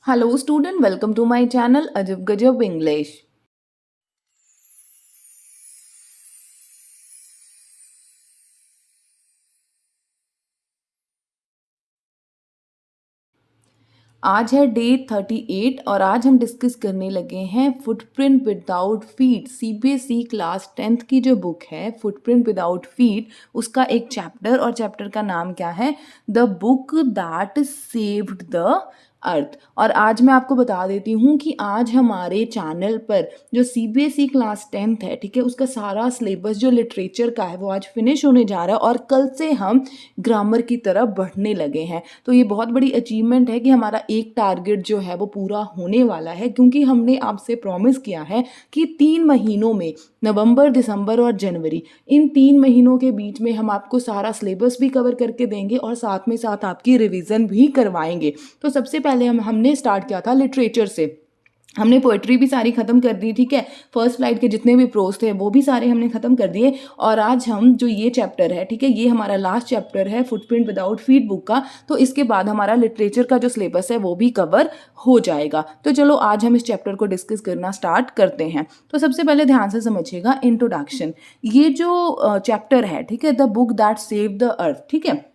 Hello student, welcome to my channel Ajab Gajab English. आज है day 38 और आज हम डिस्कस करने लगे हैं footprint without feet. CBSE class 10th की जो बुक है फुटप्रिंट विदाउट फीट, उसका एक चैप्टर और चैप्टर का नाम क्या है? The book that saved the earth. और आज मैं आपको बता देती हूँ कि आज हमारे चैनल पर जो सीबीएसई क्लास 10th है, ठीक है, उसका सारा सिलेबस जो लिटरेचर का है वो आज फिनिश होने जा रहा है और कल से हम ग्रामर की तरफ बढ़ने लगे हैं। तो ये बहुत बड़ी अचीवमेंट है कि हमारा एक टारगेट जो है वो पूरा होने वाला है, क्योंकि हमने आपसे प्रॉमिस किया है कि 3 महीनों में नवंबर, दिसंबर और जनवरी, इन 3 महीनों के बीच में हम आपको सारा सिलेबस भी कवर करके देंगे और साथ में साथ आपकी रिवीजन भी करवाएंगे। तो सबसे पहले हमने स्टार्ट किया था लिटरेचर से। हमने पोएट्री भी सारी ख़त्म कर दी, ठीक है। फर्स्ट फ्लाइट के जितने भी प्रोज थे वो भी सारे हमने ख़त्म कर दिए और आज हम जो ये चैप्टर है, ठीक है, ये हमारा लास्ट चैप्टर है फुटप्रिंट विदाउट फीट बुक का। तो इसके बाद हमारा लिटरेचर का जो सिलेबस है वो भी कवर हो जाएगा। तो चलो आज हम इस चैप्टर को डिस्कस करना स्टार्ट करते हैं। तो सबसे पहले ध्यान से समझिएगा इंट्रोडक्शन। ये जो चैप्टर है, ठीक है, the book that save the earth, ठीक है,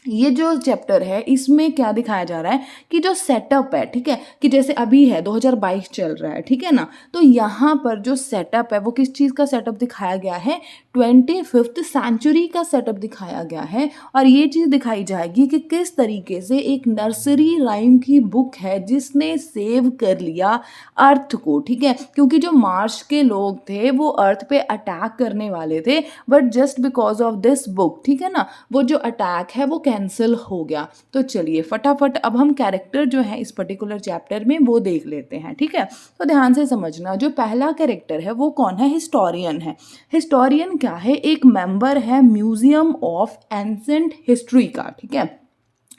ये जो चैप्टर है इसमें क्या दिखाया जा रहा है कि जो सेटअप है, ठीक है, कि जैसे अभी है 2022 चल रहा है, ठीक है ना। तो यहाँ पर जो सेटअप है वो किस चीज़ का सेटअप दिखाया गया है? 25th सेंचुरी का सेटअप दिखाया गया है। और ये चीज़ दिखाई जाएगी कि किस तरीके से एक नर्सरी राइम की बुक है जिसने सेव कर लिया अर्थ को, ठीक है, क्योंकि जो मार्स के लोग थे वो अर्थ पे अटैक करने वाले थे, but just because of this book, ठीक है ना, वो जो अटैक है वो कैंसिल हो गया। तो चलिए फटाफट अब हम कैरेक्टर जो है इस पर्टिकुलर चैप्टर में वो देख लेते हैं, ठीक है। तो ध्यान से समझना, जो पहला कैरेक्टर है वो कौन है? हिस्टोरियन है। हिस्टोरियन क्या है? एक मेंबर है म्यूजियम ऑफ एंसेंट हिस्ट्री का, ठीक है,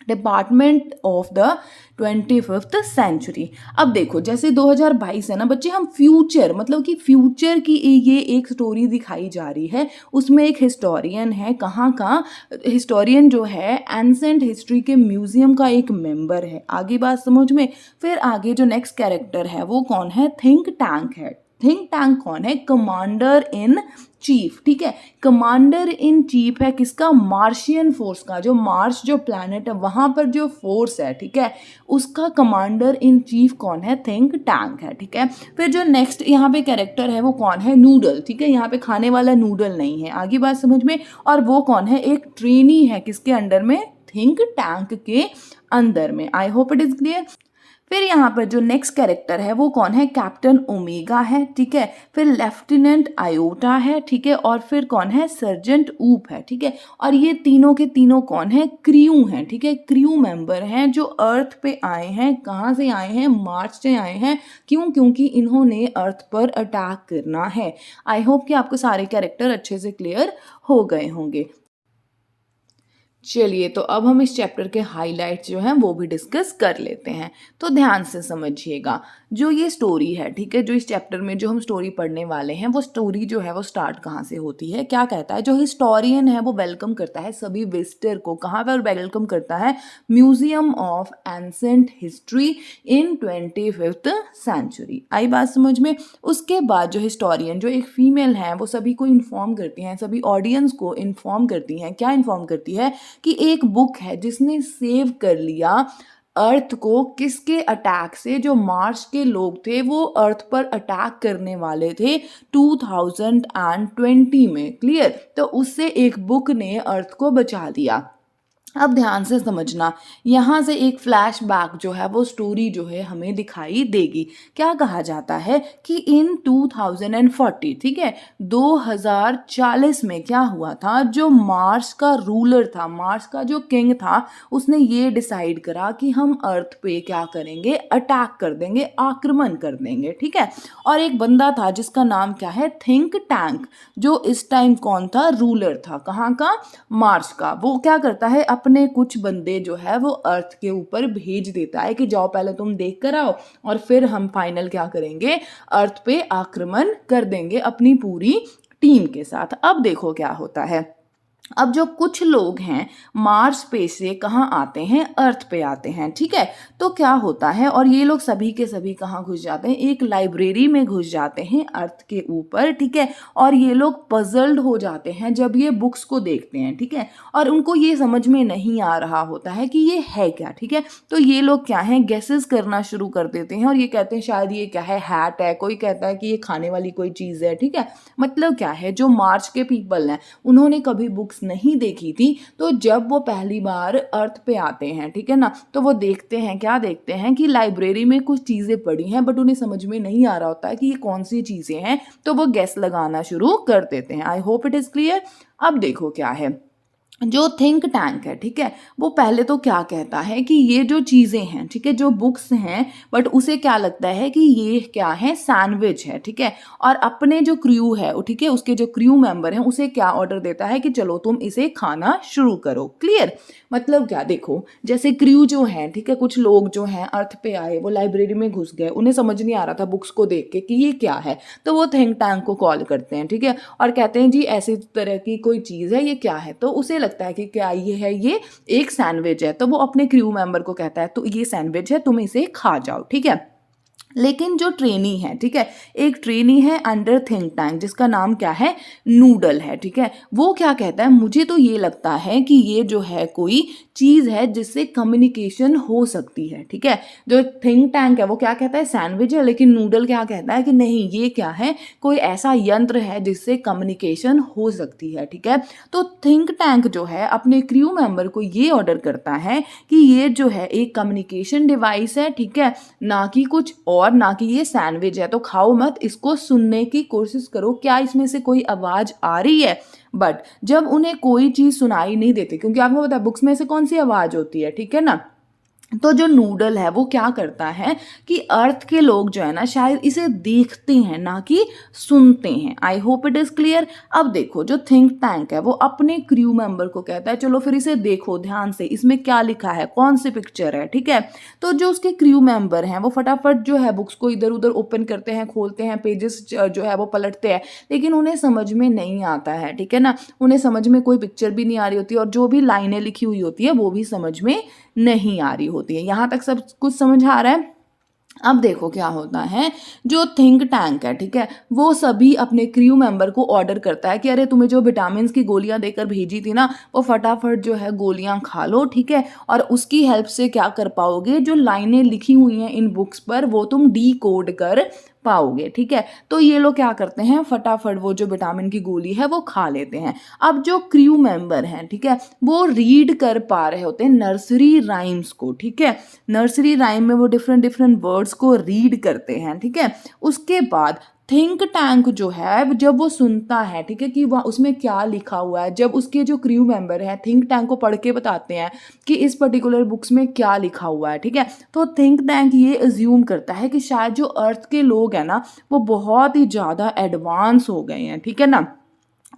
department of the 25th century. अब देखो जैसे 2022 है ना बच्चे, हम फ्यूचर मतलब कि फ्यूचर की ये एक स्टोरी दिखाई जा रही है। उसमें एक हिस्टोरियन है, कहाँ का हिस्टोरियन जो है एंसेंट हिस्ट्री के म्यूजियम का एक मेंबर है। आगे बात समझ में। फिर आगे जो नेक्स्ट कैरेक्टर है वो कौन है? थिंक टैंक है। थिंक टैंक कौन है? कमांडर इन चीफ, ठीक है। कमांडर इन चीफ है किसका? मार्शियन फोर्स का। जो मार्स जो प्लैनेट है वहां पर जो फोर्स है, ठीक है, उसका कमांडर इन चीफ कौन है? थिंक टैंक है, ठीक है। फिर जो नेक्स्ट यहाँ पे कैरेक्टर है वो कौन है? नूडल, ठीक है, यहाँ पे खाने वाला नूडल नहीं है। आगे बात समझ में। और वो कौन है? एक ट्रेनी है, किसके अंडर में? थिंक टैंक के अंदर में। आई होप इट इज क्लियर। फिर यहाँ पर जो नेक्स्ट कैरेक्टर है वो कौन है? कैप्टन ओमेगा है, ठीक है। फिर लेफ्टिनेंट आयोटा है, ठीक है। और फिर कौन है? सर्जेंट ऊप है, ठीक है। और ये तीनों के तीनों कौन है? क्रू हैं, ठीक है, क्रू मेंबर हैं जो अर्थ पे आए हैं। कहाँ से आए हैं? मार्स से आए हैं। क्यों? क्योंकि इन्होंने अर्थ पर अटैक करना है। आई होप कि आपको सारे कैरेक्टर अच्छे से क्लियर हो गए होंगे। चलिए तो अब हम इस चैप्टर के हाइलाइट्स जो हैं वो भी डिस्कस कर लेते हैं। तो ध्यान से समझिएगा, जो ये स्टोरी है, ठीक है, जो इस चैप्टर में जो हम स्टोरी पढ़ने वाले हैं वो स्टोरी जो है वो स्टार्ट कहाँ से होती है? क्या कहता है? जो हिस्टोरियन है वो वेलकम करता है सभी विजिटर को। कहाँ पर वेलकम करता है? Museum of ancient history in 25th century. आई बात समझ में। उसके बाद जो हिस्टोरियन जो एक फीमेल है वो सभी को इन्फॉर्म करती हैं, सभी ऑडियंस को इन्फॉर्म करती हैं। क्या इन्फॉर्म करती है? कि एक बुक है जिसने सेव कर लिया अर्थ को किसके अटैक से? जो मार्स के लोग थे वो अर्थ पर अटैक करने वाले थे 2020 में। क्लियर? तो उससे एक बुक ने अर्थ को बचा दिया। अब ध्यान से समझना, यहाँ से एक फ्लैशबैक जो है वो स्टोरी जो है हमें दिखाई देगी। क्या कहा जाता है कि इन 2040, ठीक है, 2040 में क्या हुआ था? जो मार्स का रूलर था, मार्स का जो किंग था, उसने ये डिसाइड करा कि हम अर्थ पे क्या करेंगे? अटैक कर देंगे, आक्रमण कर देंगे, ठीक है। और एक बंदा था जिसका नाम क्या है? थिंक टैंक, जो इस टाइम कौन था? रूलर था। कहाँ का? मार्स का। वो क्या करता है? अपने कुछ बंदे जो है वो अर्थ के ऊपर भेज देता है कि जाओ पहले तुम देख कर आओ और फिर हम फाइनल क्या करेंगे? अर्थ पे आक्रमण कर देंगे अपनी पूरी टीम के साथ। अब देखो क्या होता है। अब जो कुछ लोग हैं मार्स पे से कहाँ आते हैं, अर्थ पे आते हैं, ठीक है। तो क्या होता है, और ये लोग सभी के सभी कहाँ घुस जाते हैं, एक लाइब्रेरी में घुस जाते हैं अर्थ के ऊपर, ठीक है। और ये लोग पजल्ड हो जाते हैं जब ये बुक्स को देखते हैं, ठीक है। और उनको ये समझ में नहीं आ रहा होता है कि ये है क्या, ठीक है। तो ये लोग क्या है, गेसेस करना शुरू कर देते हैं और ये कहते हैं शायद ये क्या है, हैट है, कोई कहता है कि ये खाने वाली कोई चीज़ है, ठीक है। मतलब क्या है, जो मार्च के पीपल हैं उन्होंने कभी बुक्स नहीं देखी थी, तो जब वो पहली बार अर्थ पे आते हैं, ठीक है ना, तो वो देखते हैं, क्या देखते हैं कि लाइब्रेरी में कुछ चीज़ें पड़ी हैं बट उन्हें समझ में नहीं आ रहा होता है कि ये कौन सी चीज़ें हैं, तो वो गेस लगाना शुरू कर देते हैं। आई होप इट इज़ क्लियर। अब देखो क्या है, जो थिंक टैंक है, ठीक है, वो पहले तो क्या कहता है कि ये जो चीज़ें हैं, ठीक है, जो बुक्स हैं, बट उसे क्या लगता है कि ये क्या है, सैंडविच है, ठीक है। और अपने जो क्रू है, ठीक है, उसके जो क्रू मेंबर हैं उसे क्या ऑर्डर देता है कि चलो तुम इसे खाना शुरू करो। क्लियर। मतलब क्या, देखो जैसे क्रू जो है, ठीक है, कुछ लोग जो हैं अर्थ पे आए, वो लाइब्रेरी में घुस गए, उन्हें समझ नहीं आ रहा था बुक्स को देख के कि ये क्या है, तो वो थिंक टैंक को कॉल करते हैं, ठीक है, और कहते हैं जी ऐसी तरह की कोई चीज़ है, ये क्या है, तो उसे लगता है कि क्या ये है, ये एक सैंडविच है, तो वो अपने क्रू मेंबर को कहता है तो ये सैंडविच है, तुम इसे खा जाओ, ठीक है। लेकिन जो ट्रेनी है, ठीक है, एक ट्रेनी है अंडर थिंक टैंक जिसका नाम क्या है, नूडल है, ठीक है। वो क्या कहता है, मुझे तो ये लगता है कि ये जो है कोई चीज़ है जिससे कम्युनिकेशन हो सकती है, ठीक है। जो थिंक टैंक है वो क्या कहता है, सैंडविच है, लेकिन नूडल क्या कहता है कि नहीं, ये क्या है, कोई ऐसा यंत्र है जिससे कम्युनिकेशन हो सकती है, ठीक है। तो थिंक टैंक जो है अपने क्रू मेंबर को ये ऑर्डर करता है कि ये जो है एक कम्युनिकेशन डिवाइस है, ठीक है, ना कि कुछ और, ना कि ये सैंडविच है, तो खाओ मत, इसको सुनने की कोशिश करो, क्या इसमें से कोई आवाज़ आ रही है। बट जब उन्हें कोई चीज़ सुनाई नहीं देती, क्योंकि आपको पता है बुक्स में से कौन सी आवाज़ होती है, ठीक है ना, तो जो नूडल है वो क्या करता है कि अर्थ के लोग जो है ना शायद इसे देखते हैं ना कि सुनते हैं। आई होप इट इज़ क्लियर। अब देखो जो थिंक टैंक है वो अपने क्रू मेंबर को कहता है चलो फिर इसे देखो ध्यान से, इसमें क्या लिखा है, कौन सी पिक्चर है, ठीक है। तो जो उसके क्रू मेंबर हैं वो फटाफट जो है बुक्स को इधर उधर ओपन करते हैं, खोलते हैं, पेजेस जो है वो पलटते हैं, लेकिन उन्हें समझ में नहीं आता है, ठीक है ना। उन्हें समझ में कोई पिक्चर भी नहीं आ रही होती और जो भी लाइनें लिखी हुई होती है वो भी समझ में नहीं आ रही होती है। यहाँ तक सब कुछ समझ आ रहा है। अब देखो क्या होता है, जो थिंक टैंक है, ठीक है, वो सभी अपने क्रू मेंबर को ऑर्डर करता है कि अरे तुम्हें जो विटामिन की गोलियां देकर भेजी थी ना, वो फटाफट जो है गोलियां खा लो, ठीक है। और उसकी हेल्प से क्या कर पाओगे, जो लाइनें लिखी हुई हैं इन बुक्स पर वो तुम डी कोड कर पाओगे, ठीक है। तो ये लोग क्या करते हैं, फटाफट वो जो विटामिन की गोली है वो खा लेते हैं। अब जो क्रू मेंबर हैं, ठीक है, वो रीड कर पा रहे होते हैं नर्सरी राइम्स को, ठीक है। नर्सरी राइम में वो डिफरेंट डिफरेंट वर्ड्स को रीड करते हैं, ठीक है। उसके बाद थिंक टैंक जो है जब वो सुनता है, ठीक है, कि वह उसमें क्या लिखा हुआ है, जब उसके जो क्रू मेंबर हैं थिंक टैंक को पढ़ के बताते हैं कि इस पर्टिकुलर बुक्स में क्या लिखा हुआ है, ठीक है, तो थिंक टैंक ये अज्यूम करता है कि शायद जो अर्थ के लोग हैं ना वो बहुत ही ज़्यादा एडवांस हो गए हैं, ठीक है ना।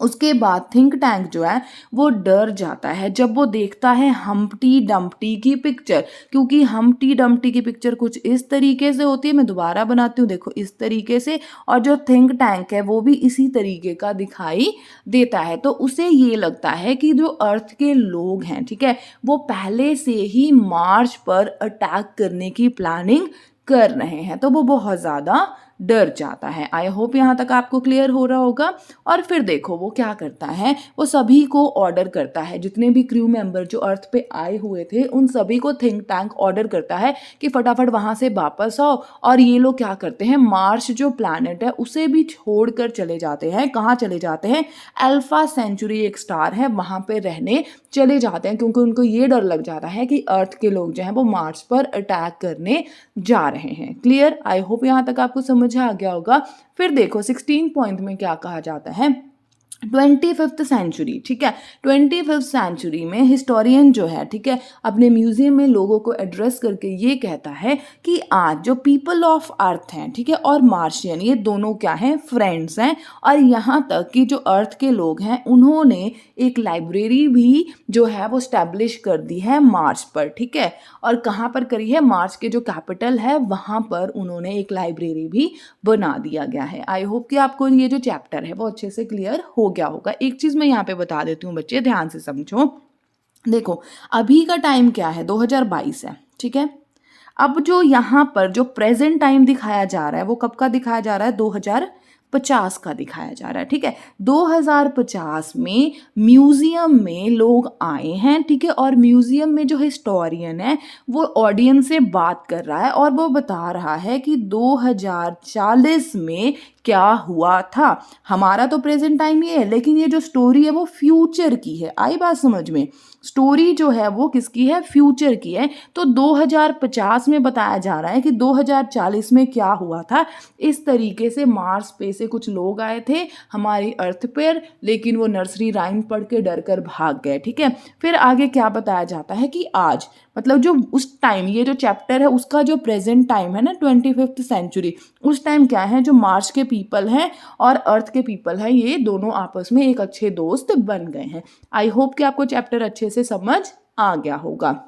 उसके बाद थिंक टैंक जो है वो डर जाता है जब वो देखता है हम्प्टी डम्प्टी की पिक्चर, क्योंकि हम्प्टी डम्प्टी की पिक्चर कुछ इस तरीके से होती है, मैं दोबारा बनाती हूँ, देखो इस तरीके से, और जो थिंक टैंक है वो भी इसी तरीके का दिखाई देता है। तो उसे ये लगता है कि जो अर्थ के लोग हैं, ठीक है, वो पहले से ही मार्स पर अटैक करने की प्लानिंग कर रहे हैं, तो वो बहुत ज़्यादा डर जाता है। आई होप यहाँ तक आपको क्लियर हो रहा होगा। और फिर देखो वो क्या करता है, वो सभी को ऑर्डर करता है, जितने भी क्रू मेंबर जो अर्थ पे आए हुए थे उन सभी को थिंक टैंक ऑर्डर करता है कि फटाफट वहाँ से वापस आओ। और ये लोग क्या करते हैं, मार्स जो प्लैनेट है उसे भी छोड़कर चले जाते हैं। कहाँ चले जाते हैं, अल्फा सेंचुरी एक स्टार है वहाँ पे रहने चले जाते हैं, क्योंकि उनको ये डर लग जाता है कि अर्थ के लोग जो हैं वो मार्स पर अटैक करने जा रहे हैं। क्लियर। आई होप यहाँ तक आपको समझ आ गया होगा। फिर देखो 16 पॉइंट में क्या कहा जाता है, 25th सेंचुरी, ठीक है, 25th सेंचुरी में हिस्टोरियन जो है, ठीक है, अपने म्यूजियम में लोगों को एड्रेस करके ये कहता है कि आज जो पीपल ऑफ अर्थ हैं, ठीक है, और मार्शियन ये दोनों क्या हैं, फ्रेंड्स हैं। और यहाँ तक कि जो अर्थ के लोग हैं उन्होंने एक लाइब्रेरी भी जो है वो स्टैब्लिश कर दी है मार्स पर, ठीक है। और कहाँ पर करी है, मार्स के जो कैपिटल है वहाँ पर उन्होंने एक लाइब्रेरी भी बना दिया गया है। आई होप कि आपको ये जो चैप्टर है वो अच्छे से क्लियर हो हो गया होगा। एक चीज़ मैं यहाँ पे बता देती हूँ बच्चे, ध्यान से समझो। देखो अभी का टाइम क्या है, 2022 है, ठीक है। अब जो यहाँ पर जो प्रेजेंट टाइम दिखाया जा रहा है वो कब का दिखाया जा रहा है, 2050 का दिखाया जा रहा है, ठीक है। 2050 में म्यूजियम में लोग आए हैं, ठीक है, और म्यूजियम में जो हिस्टोरियन है वो ऑडियंस से बात कर रहा है और वो बता रहा है कि 2040 में क्या हुआ था। हमारा तो प्रेजेंट टाइम ये है, लेकिन ये जो स्टोरी है वो फ्यूचर की है। आई बात समझ में? स्टोरी जो है वो किसकी है, फ्यूचर की है। तो 2050 में बताया जा रहा है कि 2040 में क्या हुआ था। इस तरीके से मार्स पे से कुछ लोग आए थे हमारी अर्थ पर, लेकिन वो नर्सरी राइम पढ़ के डर कर भाग गए, ठीक है। फिर आगे क्या बताया जाता है कि आज मतलब जो उस टाइम, ये जो चैप्टर है उसका जो प्रेजेंट टाइम है ना, 25th सेंचुरी, उस टाइम क्या है, जो मार्स के पीपल हैं और अर्थ के पीपल हैं, ये दोनों आपस में एक अच्छे दोस्त बन गए हैं। आई होप कि आपको चैप्टर अच्छे से समझ आ गया होगा।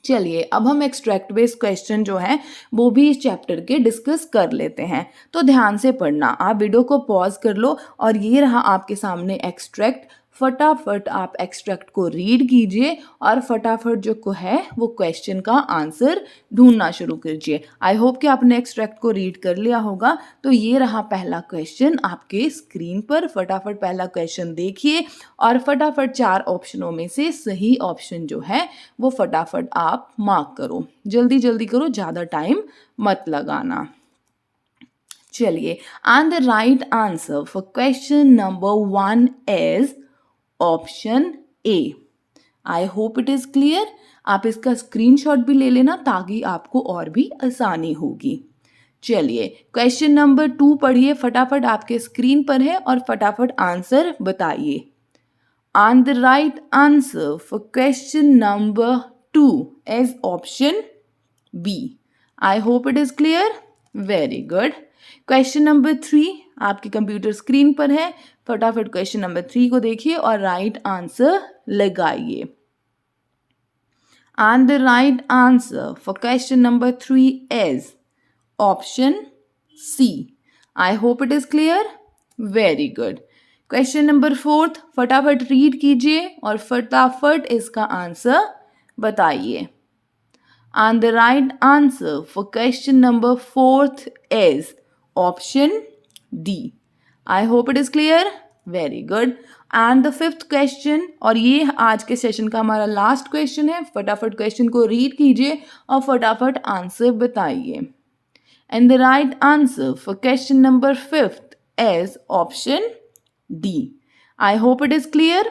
चलिए अब हम एक्सट्रैक्ट बेस्ड क्वेश्चन जो है वो भी इस चैप्टर के डिस्कस कर लेते हैं। तो ध्यान से पढ़ना, आप वीडियो को पॉज कर लो और ये रहा आपके सामने एक्सट्रैक्ट। फटाफट आप एक्सट्रैक्ट को रीड कीजिए और फटाफट जो को है वो क्वेश्चन का आंसर ढूंढना शुरू कीजिए। आई होप कि आपने एक्सट्रैक्ट को रीड कर लिया होगा। तो ये रहा पहला क्वेश्चन आपके स्क्रीन पर। फटाफट पहला क्वेश्चन देखिए और फटाफट 4 ऑप्शनों में से सही ऑप्शन जो है वो फटाफट आप मार्क करो। जल्दी जल्दी करो, ज़्यादा टाइम मत लगाना। चलिए, and the right answer for question number 1 is option A. I hope it is clear. आप इसका स्क्रीनशॉट भी ले लेना ताकि आपको और भी आसानी होगी। चलिए क्वेश्चन नंबर 2 पढ़िए, फटाफट आपके स्क्रीन पर है और फटाफट आंसर बताइए। And the right answer for question number 2 is option B. I hope it is clear. Very good. Question number 3 आपके कंप्यूटर स्क्रीन पर है। फटाफट क्वेश्चन नंबर 3 को देखिए और राइट आंसर लगाइए। And the right answer for question number 3 is option C. I hope it is clear. Very good. Question number 4 फटाफट read कीजिए और फटाफट इसका आंसर बताइए। And the right answer for question number 4 is option D. I hope it is clear. Very good. And the 5th question, और ये आज के सेशन का हमारा लास्ट क्वेश्चन है। फटाफट क्वेश्चन को रीड कीजिए और फटाफट आंसर बताइए। And the right answer for question number 5 is option D. I hope it is clear.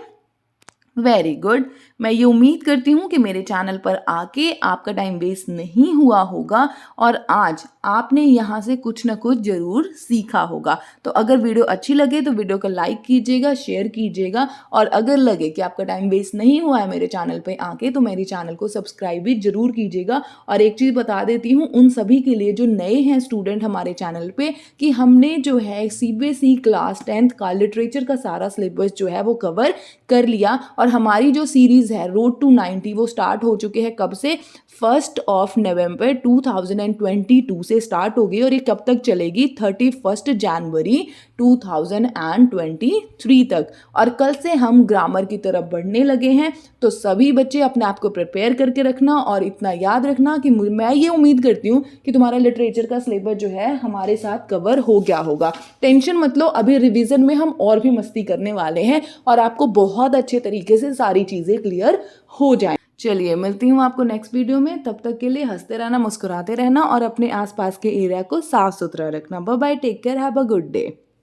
Very good. मैं ये उम्मीद करती हूँ कि मेरे चैनल पर आके आपका टाइम वेस्ट नहीं हुआ होगा और आज आपने यहाँ से कुछ ना कुछ ज़रूर सीखा होगा। तो अगर वीडियो अच्छी लगे तो वीडियो को लाइक कीजिएगा, शेयर कीजिएगा और अगर लगे कि आपका टाइम वेस्ट नहीं हुआ है मेरे चैनल पे आके तो मेरे चैनल को सब्सक्राइब भी ज़रूर कीजिएगा। और एक चीज़ बता देती हूँ उन सभी के लिए जो नए हैं स्टूडेंट हमारे चैनल पर, कि हमने जो है CBSE क्लास 10th का लिटरेचर का सारा सिलेबस जो है वो कवर कर लिया और हमारी जो सीरीज़ है रोड टू 90 वो स्टार्ट हो चुके हैं। कब से? 1 नवंबर 2022 से स्टार्ट होगी और ये कब तक चलेगी? 31 जनवरी 2023 तक। और कल से हम ग्रामर की तरफ बढ़ने लगे हैं। तो सभी बच्चे अपने आप को प्रिपेयर करके रखना और इतना याद रखना कि मैं ये उम्मीद करती हूँ कि तुम्हारा लिटरेचर का सिलेबस जो है हमारे साथ कवर हो गया होगा। टेंशन मत लो, अभी रिवीजन में हम और भी मस्ती करने वाले हैं और आपको बहुत अच्छे तरीके से सारी चीज़ें क्लियर हो जाए। चलिए मिलती हूँ आपको नेक्स्ट वीडियो में। तब तक के लिए हंसते रहना, मुस्कुराते रहना और अपने आसपास के एरिया को साफ सुथरा रखना। Bye bye, take care, have a good day.